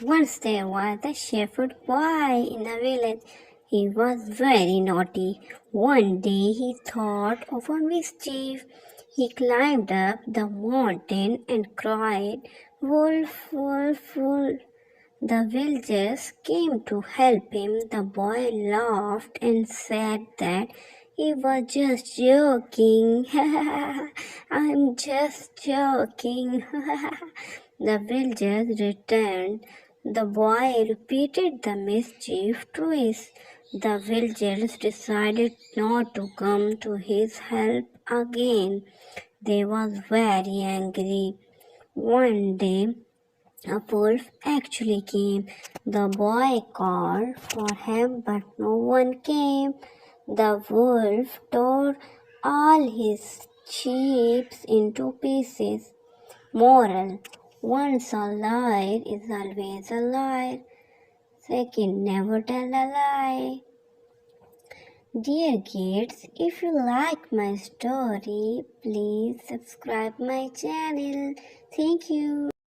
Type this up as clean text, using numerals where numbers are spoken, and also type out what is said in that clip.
Once there was a shepherd boy in the village. He was very naughty. One day he thought of a mischief. He climbed up the mountain and cried, "Wolf, wolf, wolf." The villagers came to help him. The boy laughed and said that he was just joking. I'm just joking. The villagers returned. The boy repeated the mischief twice. The villagers decided not to come to his help again. They was very angry. One day, a wolf actually came. The boy called for help, but no one came. The wolf tore all his sheep into pieces. Moral: once a liar is always a liar. Second, never tell a lie. Dear kids, if you like my story, please subscribe my channel. Thank you.